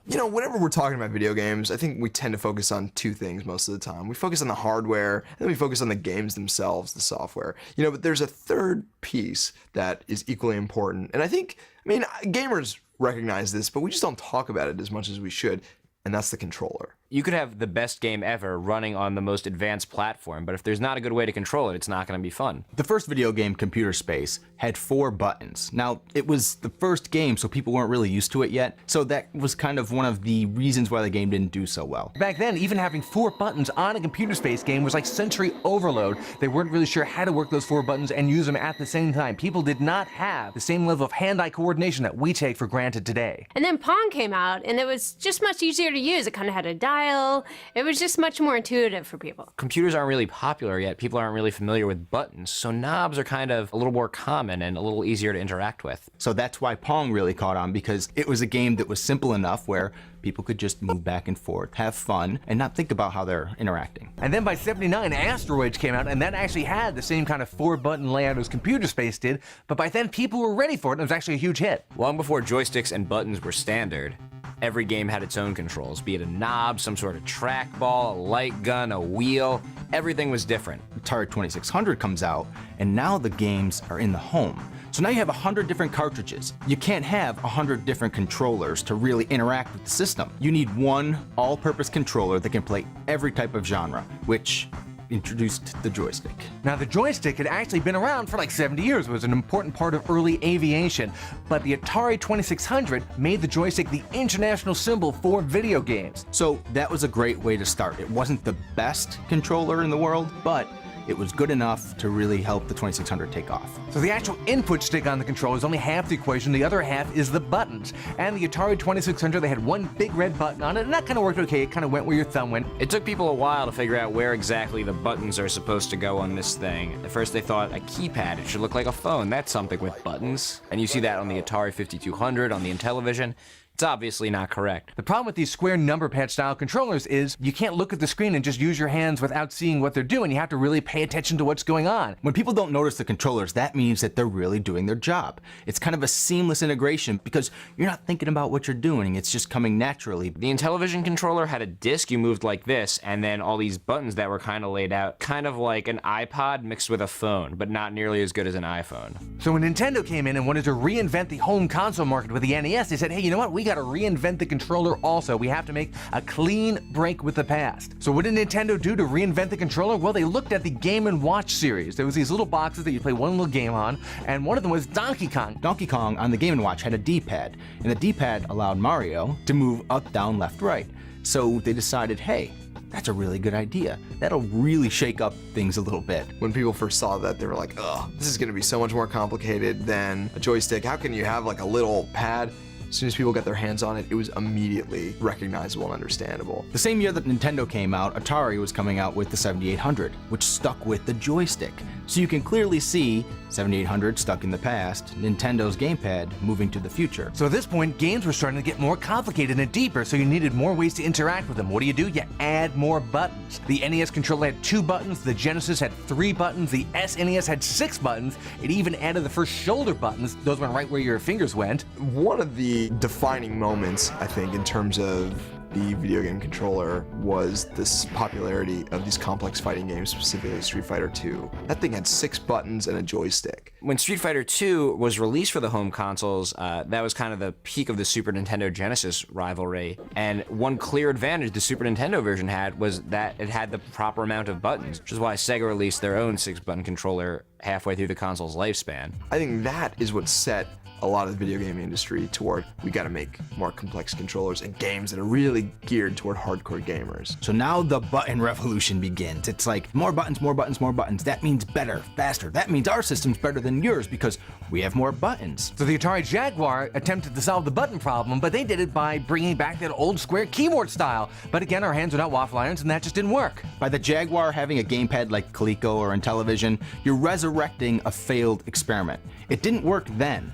You know, whenever we're talking about video games, I think we tend to focus on two things most of the time. We focus on the hardware, and then we focus on the games themselves, the software. You know, but there's a third piece that is equally important. And I mean, gamers recognize this, but we just don't talk about it as much as we should, and that's the controller. You could have the best game ever running on the most advanced platform, but if there's not a good way to control it, it's not going to be fun. The first video game, Computer Space, had 4 buttons. Now, it was the first game, so people weren't really used to it yet, so that was kind of one of the reasons why the game didn't do so well. Back then, even having 4 buttons on a Computer Space game was like sensory overload. They weren't really sure how to work those 4 buttons and use them at the same time. People did not have the same level of hand-eye coordination that we take for granted today. And then Pong came out, and it was just much easier to use. It kind of had a dial. It was just much more intuitive for people. Computers aren't really popular yet. People aren't really familiar with buttons, so knobs are kind of a little more common and a little easier to interact with. So that's why Pong really caught on, because it was a game that was simple enough where people could just move back and forth, have fun, and not think about how they're interacting. And then by '79, Asteroids came out, and that actually had the same kind of 4-button layout as Computer Space did, but by then people were ready for it, and it was actually a huge hit. Long before joysticks and buttons were standard, every game had its own controls, be it a knob, some sort of trackball, a light gun, a wheel. Everything was different. Atari 2600 comes out, and now the games are in the home. So now you have 100 different cartridges. You can't have 100 different controllers to really interact with the system. You need one all-purpose controller that can play every type of genre, which introduced the joystick. Now, the joystick had actually been around for like 70 years. It was an important part of early aviation, but the Atari 2600 made the joystick the international symbol for video games. So that was a great way to start. It wasn't the best controller in the world, but it was good enough to really help the 2600 take off. So the actual input stick on the controller is only half the equation, the other half is the buttons. And the Atari 2600, they had one big red button on it, and that kind of worked okay. It kind of went where your thumb went. It took people a while to figure out where exactly the buttons are supposed to go on this thing. At first they thought a keypad, it should look like a phone, that's something with buttons. And you see that on the Atari 5200, on the Intellivision. It's obviously not correct. The problem with these square number pad style controllers is you can't look at the screen and just use your hands without seeing what they're doing. You have to really pay attention to what's going on. When people don't notice the controllers, that means that they're really doing their job. It's kind of a seamless integration because you're not thinking about what you're doing. It's just coming naturally. The Intellivision controller had a disc you moved like this, and then all these buttons that were kind of laid out, kind of like an iPod mixed with a phone, but not nearly as good as an iPhone. So when Nintendo came in and wanted to reinvent the home console market with the NES, they said, hey, you know what? We got to reinvent the controller also. We have to make a clean break with the past. So what did Nintendo do to reinvent the controller? Well, they looked at the Game & Watch series. There was these little boxes that you play one little game on, and one of them was Donkey Kong. Donkey Kong on the Game & Watch had a D-pad, and the D-pad allowed Mario to move up, down, left, right. So they decided, hey, that's a really good idea. That'll really shake up things a little bit. When people first saw that, they were like, ugh, this is gonna be so much more complicated than a joystick. How can you have like a little pad? As soon as people got their hands on it, it was immediately recognizable and understandable. The same year that Nintendo came out, Atari was coming out with the 7800, which stuck with the joystick. So you can clearly see 7800 stuck in the past, Nintendo's gamepad moving to the future. So at this point, games were starting to get more complicated and deeper, so you needed more ways to interact with them. What do? You add more buttons. The NES controller had 2 buttons, the Genesis had 3 buttons, the SNES had 6 buttons. It even added the first shoulder buttons. Those went right where your fingers went. One of the defining moments, I think, in terms of the video game controller was this popularity of these complex fighting games, specifically Street Fighter 2. That thing had 6 buttons and a joystick. When Street Fighter 2 was released for the home consoles, that was kind of the peak of the Super Nintendo Genesis rivalry. And one clear advantage the Super Nintendo version had was that it had the proper amount of buttons, which is why Sega released their own 6-button controller halfway through the console's lifespan. I think that is what set a lot of the video game industry toward, we gotta make more complex controllers and games that are really geared toward hardcore gamers. So now the button revolution begins. It's like more buttons, more buttons, more buttons. That means better, faster. That means our system's better than yours because we have more buttons. So the Atari Jaguar attempted to solve the button problem, but they did it by bringing back that old square keyboard style. But again, our hands are not waffle irons, and that just didn't work. By the Jaguar having a gamepad like Coleco or Intellivision, you're resurrecting a failed experiment. It didn't work then.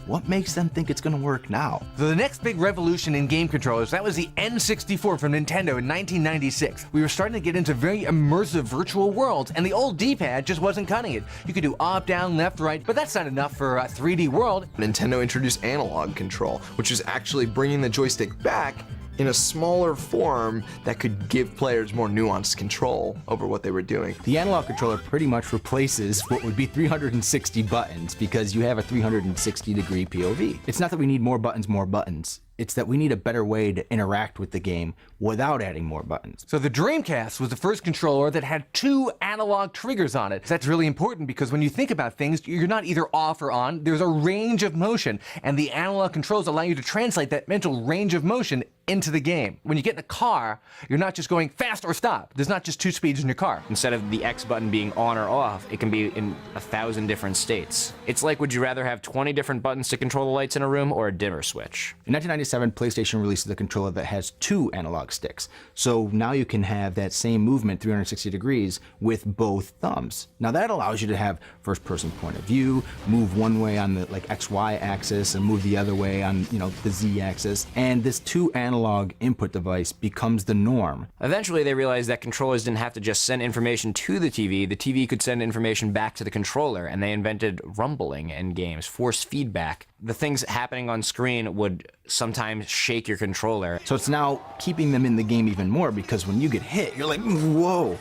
What makes them think it's gonna work now? So the next big revolution in game controllers, that was the N64 from Nintendo in 1996. We were starting to get into very immersive virtual worlds, and the old D-pad just wasn't cutting it. You could do up, down, left, right, but that's not enough for a 3D world. Nintendo introduced analog control, which is actually bringing the joystick back in a smaller form that could give players more nuanced control over what they were doing. The analog controller pretty much replaces what would be 360 buttons because you have a 360-degree POV. It's not that we need more buttons. It's that we need a better way to interact with the game without adding more buttons. So the Dreamcast was the first controller that had 2 analog triggers on it. That's really important because when you think about things, you're not either off or on. There's a range of motion, and the analog controls allow you to translate that mental range of motion into the game. When you get in a car, you're not just going fast or stop. There's not just 2 speeds in your car. Instead of the X button being on or off, it can be in 1,000 different states. It's like, would you rather have 20 different buttons to control the lights in a room or a dimmer switch? In 1997, PlayStation releases a controller that has 2 analog sticks. So now you can have that same movement 360 degrees with both thumbs. Now that allows you to have first-person point of view, move one way on the XY axis and move the other way on the Z axis. And this 2 analog input device becomes the norm. Eventually, they realized that controllers didn't have to just send information to the TV could send information back to the controller, and they invented rumbling in games, force feedback. The things happening on screen would sometimes shake your controller. So it's now keeping them in the game even more because when you get hit, you're like, whoa.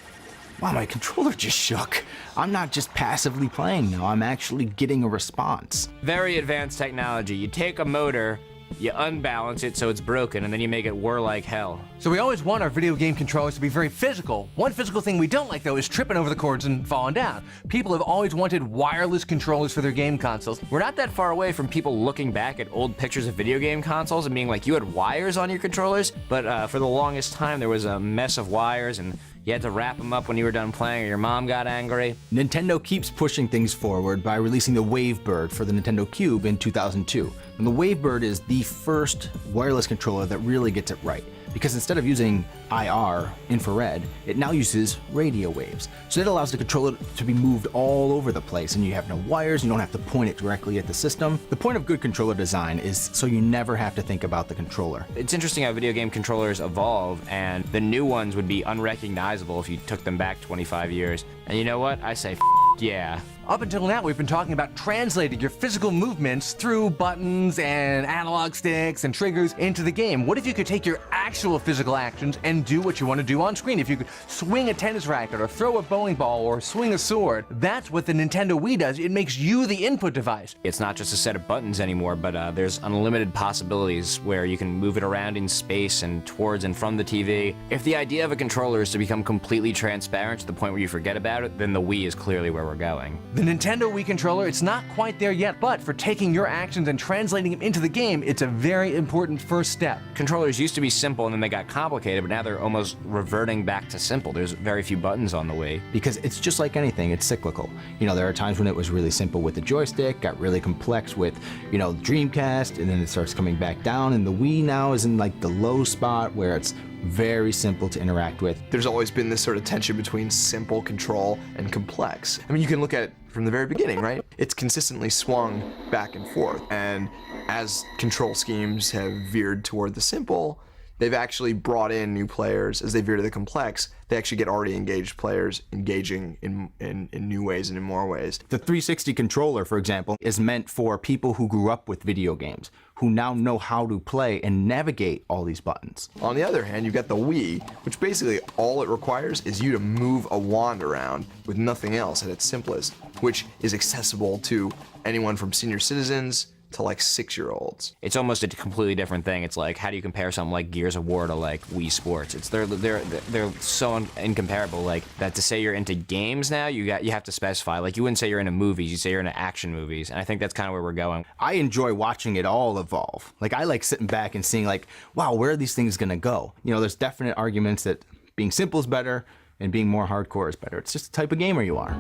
Wow, my controller just shook. I'm not just passively playing now, I'm actually getting a response. Very advanced technology. You take a motor, you unbalance it so it's broken, and then you make it whir like hell. So we always want our video game controllers to be very physical. One physical thing we don't like, though, is tripping over the cords and falling down. People have always wanted wireless controllers for their game consoles. We're not that far away from people looking back at old pictures of video game consoles and being like, you had wires on your controllers? But for the longest time, there was a mess of wires, and you had to wrap them up when you were done playing or your mom got angry. Nintendo keeps pushing things forward by releasing the Wavebird for the Nintendo Cube in 2002. And the Wavebird is the first wireless controller that really gets it right. Because instead of using IR, infrared, it now uses radio waves. So it allows the controller to be moved all over the place, and you have no wires, you don't have to point it directly at the system. The point of good controller design is so you never have to think about the controller. It's interesting how video game controllers evolve, and the new ones would be unrecognizable if you took them back 25 years. And you know what? I say, yeah. Up until now, we've been talking about translating your physical movements through buttons and analog sticks and triggers into the game. What if you could take your actual physical actions and do what you want to do on screen? If you could swing a tennis racket or throw a bowling ball or swing a sword, that's what the Nintendo Wii does. It makes you the input device. It's not just a set of buttons anymore, but there's unlimited possibilities where you can move it around in space and towards and from the TV. If the idea of a controller is to become completely transparent to the point where you forget about it, then the Wii is clearly where we're going. The Nintendo Wii controller, it's not quite there yet, but for taking your actions and translating them into the game, it's a very important first step. Controllers used to be simple and then they got complicated, but now they're almost reverting back to simple. There's very few buttons on the Wii. Because it's just like anything, it's cyclical. There are times when it was really simple with the joystick, got really complex with, Dreamcast, and then it starts coming back down, and the Wii now is in the low spot where it's very simple to interact with. There's always been this sort of tension between simple control and complex. I mean, you can look at it from the very beginning, right? It's consistently swung back and forth. And as control schemes have veered toward the simple, they've actually brought in new players. As they veer to the complex, they actually get already engaged players engaging in new ways and in more ways. The 360 controller, for example, is meant for people who grew up with video games, who now know how to play and navigate all these buttons. On the other hand, you've got the Wii, which basically all it requires is you to move a wand around with nothing else at its simplest, which is accessible to anyone from senior citizens to 6-year-olds. It's almost a completely different thing. It's like, how do you compare something like Gears of War to Wii Sports? They're so incomparable. That to say you're into games now, you have to specify. You wouldn't say you're into movies, you say you're into action movies, and I think that's kind of where we're going. I enjoy watching it all evolve. I like sitting back and seeing wow, where are these things gonna go? There's definite arguments that being simple is better and being more hardcore is better. It's just the type of gamer you are.